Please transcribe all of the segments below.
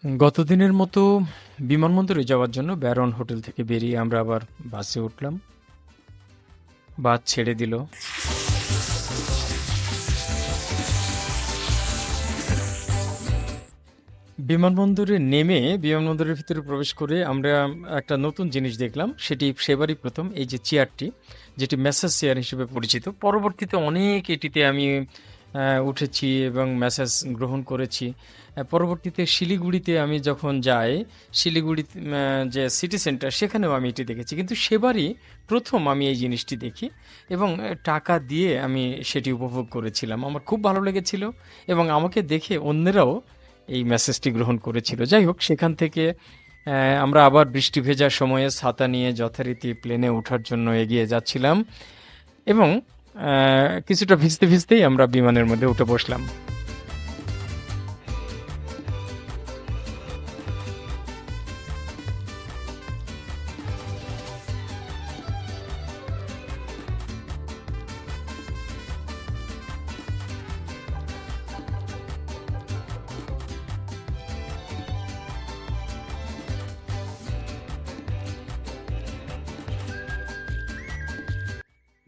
গতদিনের মতো বিমানবন্দরে যাওয়ার জন্য ব্যারন হোটেল থেকে বেরিয়ে আমরা আবার বাসে উঠলাম। বাস ছেড়ে দিল। বিমানবন্দরে নেমে বিমানবন্দরের ভিতরে প্রবেশ করে আমরা একটা নতুন জিনিস দেখলাম। সেটি সেবারই প্রথম এই যে চেয়ারটি, যেটি ম্যাসাজ চেয়ার হিসেবে পরিচিত। পরবর্তীতে অনেক এটিতে আমি উঠেছি এবং ম্যাসাজ গ্রহণ করেছি। পরবর্তীতে শিলিগুড়িতে আমি যখন যাই, শিলিগুড়ি যে সিটি সেন্টার, সেখানেও আমি এটি দেখেছি, কিন্তু সেবারই প্রথম আমি এই জিনিসটি দেখি এবং টাকা দিয়ে আমি সেটি উপভোগ করেছিলাম। আমার খুব ভালো লেগেছিল এবং আমাকে দেখে অন্যেরাও এই মেসেজটি গ্রহণ করেছিল। যাই হোক, সেখান থেকে আমরা আবার বৃষ্টি ভেজার সময়ে ছাতা নিয়ে যথারীতি প্লেনে ওঠার জন্য এগিয়ে যাচ্ছিলাম এবং কিছুটা ভিজতে ভিজতেই আমরা বিমানের মধ্যে উঠে বসলাম।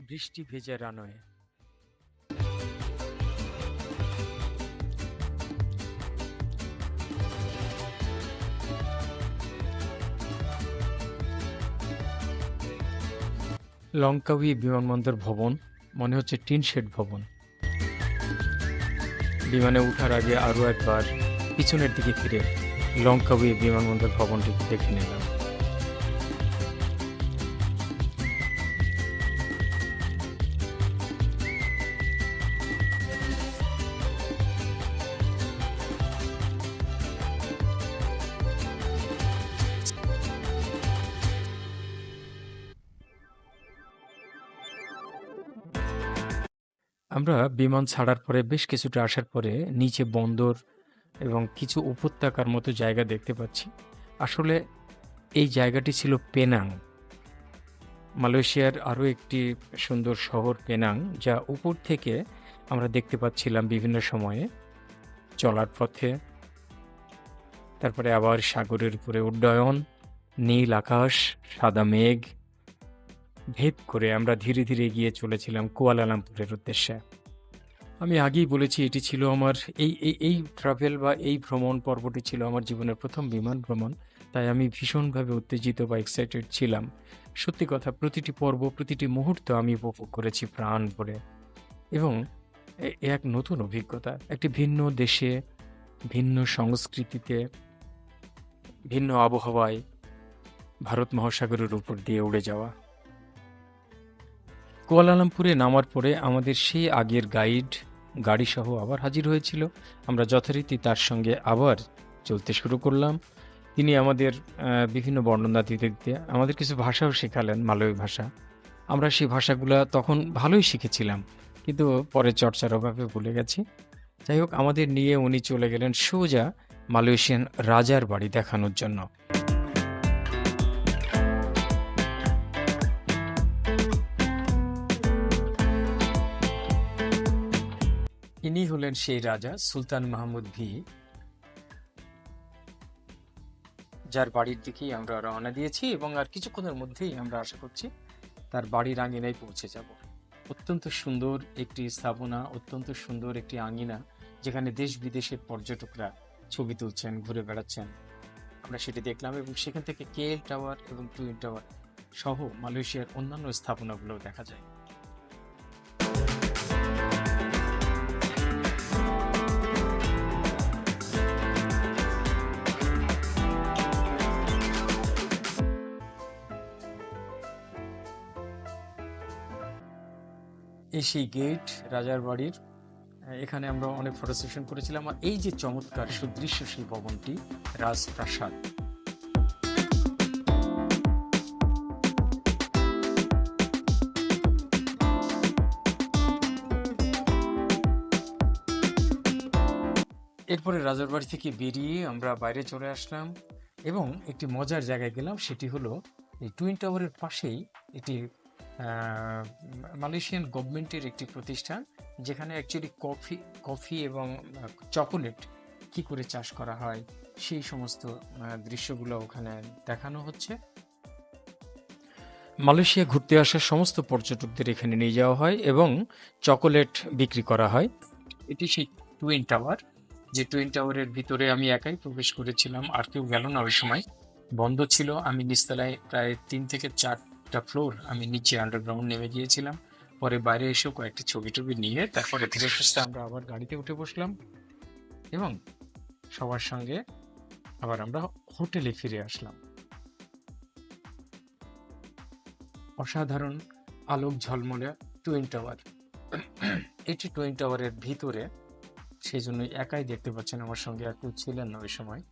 বৃষ্টি ভেজা রানওয়ে। লঙ্কাউই বিমানবন্দর ভবন, মনে হচ্ছে টিন শেড ভবন। বিমানে ওঠার আগে আরও একবার পিছনের দিকে ফিরে লঙ্কাউই বিমানবন্দর ভবনটি দেখে নিলাম। আমরা বিমান ছাড়ার পরে বেশ কিছুটা আসার পরে নিচে বন্দর এবং কিছু উপত্যকার মতো জায়গা দেখতে পাচ্ছি। আসলে এই জায়গাটি ছিল পেনাং, মালয়েশিয়ার আরও একটি সুন্দর শহর পেনাং, যা উপর থেকে আমরা দেখতে পাচ্ছিলাম বিভিন্ন সময়ে চলার পথে। তারপরে আবার সাগরের উপরে উড্ডয়ন, নীল আকাশ, সাদা মেঘ ভেদ করে আমরা ধীরে ধীরে এগিয়ে চলেছিলাম কুয়ালালামপুরের উদ্দেশ্যে। আমি আগেই বলেছি, এটি ছিল আমার এই ট্রাভেল বা এই ভ্রমণ পর্বটি ছিল আমার জীবনের প্রথম বিমান ভ্রমণ। তাই আমি ভীষণভাবে উত্তেজিত বা এক্সাইটেড ছিলাম। সত্যি কথা, প্রতিটি পর্ব, প্রতিটি মুহূর্ত আমি উপভোগ করেছি প্রাণ ভরে এবং এক নতুন অভিজ্ঞতা, একটি ভিন্ন দেশে, ভিন্ন সংস্কৃতিতে, ভিন্ন আবহাওয়ায় ভারত মহাসাগরের উপর দিয়ে উড়ে যাওয়া। কুয়ালালামপুরে নামার পরে আমাদের সেই আগের গাইড গাড়িসহ আবার হাজির হয়েছিল। আমরা যথারীতি তার সঙ্গে আবার চলতে শুরু করলাম। তিনি আমাদের বিভিন্ন বর্ণনা দিতে দিতে আমাদের কিছু ভাষাও শেখালেন, মালয় ভাষা। আমরা সেই ভাষাগুলো তখন ভালোই শিখেছিলাম, কিন্তু পরে চর্চার অভাবে ভুলে গেছি। যাই হোক, আমাদের নিয়ে উনি চলে গেলেন সোজা মালয়েশিয়ান রাজার বাড়ি দেখানোর জন্য। ইনি হলেন সেই রাজা সুলতান মাহমুদ ভি, যার বাড়ির দিকেই আমরা রওনা দিয়েছি এবং আর কিছুক্ষণের মধ্যেই আমরা আশা করছি তার বাড়ির আঙিনায় পৌঁছে যাব। অত্যন্ত সুন্দর একটি স্থাপনা, অত্যন্ত সুন্দর একটি আঙিনা, যেখানে দেশ বিদেশের পর্যটকরা ছবি তুলছেন, ঘুরে বেড়াচ্ছেন। আমরা সেটি দেখলাম এবং সেখান থেকে কেএল টাওয়ার এবং টুইন টাওয়ার সহ মালয়েশিয়ার অন্যান্য স্থাপনাগুলো দেখা যায়। এই সেই গেট রাজার বাড়ির। এখানে আমরা অনেক ফটো সেশন করেছিলাম। আর এই যে চমৎকার সুদৃশ্য সেই ভবনটি, রাজপ্রাসাদ। এরপরে রাজার বাড়ি থেকে বেরিয়ে আমরা বাইরে চলে আসলাম এবং একটি মজার জায়গায় গেলাম। সেটি হলো এই টুইন টাওয়ারের পাশেই একটি মালয়েশিয়ান গভর্নমেন্টের একটি প্রতিষ্ঠান, যেখানে অ্যাকচুয়ালি কফি এবং চকোলেট কি করে চাষ করা হয় সেই সমস্ত দৃশ্যগুলো ওখানে দেখানো হচ্ছে। মালয়েশিয়া ঘুরতে আসা সমস্ত পর্যটকদের এখানে নিয়ে যাওয়া হয় এবং চকোলেট বিক্রি করা হয়। এটি সেই টুইন টাওয়ার, যে টুইন টাওয়ারের ভিতরে আমি একাই প্রবেশ করেছিলাম, আর কেউ গেল না ওই সময়, বন্ধ ছিল। আমি নিচতলায় প্রায় 3 থেকে 4টা ফ্লোর আমি নিচে আন্ডারগ্রাউন্ড নেমে গিয়েছিলাম। পরে বাইরে এসেও কয়েকটি ছবি টবি নিয়ে তারপরে ধীরে সুস্থে আমরা আবার গাড়িতে উঠে বসলাম এবং সবার সঙ্গে আবার আমরা হোটেলে ফিরে আসলাম। অসাধারণ আলোক ঝলমলে টুইন টাওয়ার। এটি টুইন টাওয়ারের ভিতরে, সেই জন্য একাই দেখতে পাচ্ছেন, আমার সঙ্গে আর কেউ ছিলেন না ওই সময়।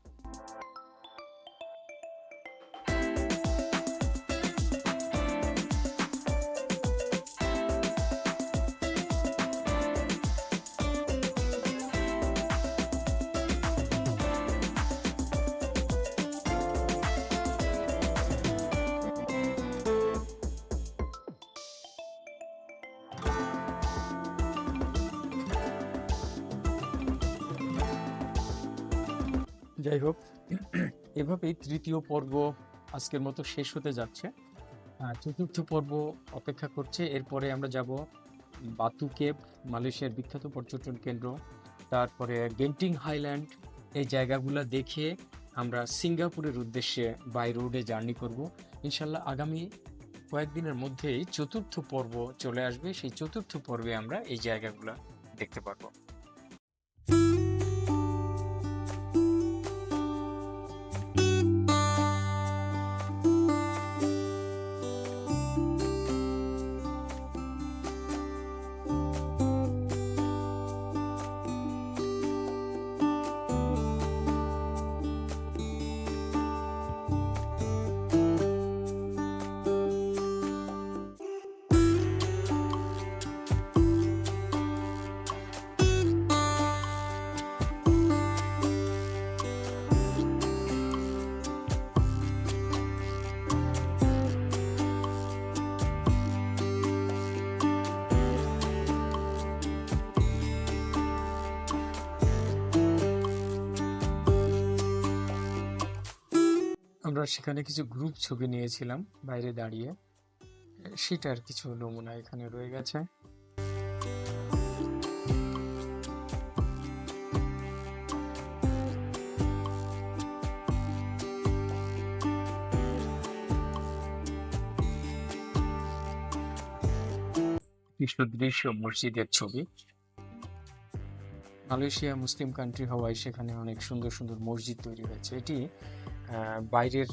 যাই হোক, এভাবেই তৃতীয় পর্ব আজকের মতো শেষ হতে যাচ্ছে। চতুর্থ পর্ব অপেক্ষা করছে। এরপরে আমরা যাব বাতু কেভ, মালয়েশিয়ার বিখ্যাত পর্যটন কেন্দ্র, তারপরে গেন্টিং হাইল্যান্ড। এই জায়গাগুলো দেখে আমরা সিঙ্গাপুরের উদ্দেশ্যে বাই রোডে জার্নি করব। ইনশাল্লাহ আগামী কয়েকদিনের মধ্যেই চতুর্থ পর্ব চলে আসবে। সেই চতুর্থ পর্বে আমরা এই জায়গাগুলো দেখতে পারবো। আমরা সেখানে কিছু গ্রুপ ছবি নিয়েছিলাম বাইরে দাঁড়িয়ে, সেটার কিছু নমুনা এখানে রয়ে গেছে। কৃষ্ণ দৃশ্য মসজিদের ছবি। মালয়েশিয়া মুসলিম কান্ট্রি হওয়ায় সেখানে অনেক সুন্দর সুন্দর মসজিদ তৈরি হয়েছে। এটি বাইরের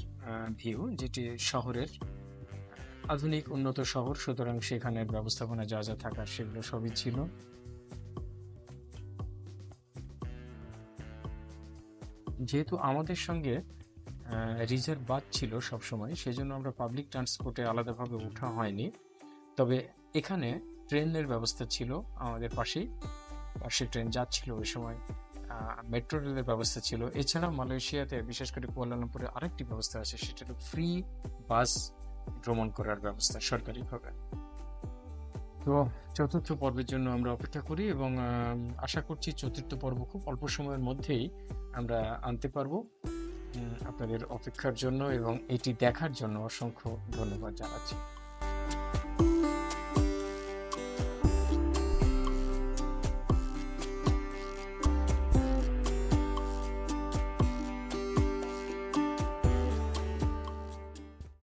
ভিউ, যেটি শহরের আধুনিক উন্নত শহর, সুতরাং সেখানের ব্যবস্থাপনা যা যা থাকার সেগুলো সবই ছিল। যেহেতু আমাদের সঙ্গে রিজার্ভ বাস ছিল সবসময়, সেজন্য আমরা পাবলিক ট্রান্সপোর্টে আলাদাভাবে ওঠা হয়নি। তবে এখানে ট্রেনের ব্যবস্থা ছিল আমাদের পাশে ট্রেন যাচ্ছিল ওই সময়, মেট্রো রেলের ব্যবস্থা ছিল। এছাড়া মালয়েশিয়াতে বিশেষ করে কুয়ালালামপুরে আরেকটি ব্যবস্থা আছে, সেটা হলো ফ্রি বাস ভ্রমণ করার ব্যবস্থা সরকারিভাবে। তো চতুর্থ পর্বের জন্য আমরা অপেক্ষা করি এবং আশা করছি চতুর্থ পর্ব খুব অল্প সময়ের মধ্যেই আমরা আনতে পারবো। আপনাদের অপেক্ষার জন্য এবং এটি দেখার জন্য অসংখ্য ধন্যবাদ জানাচ্ছি।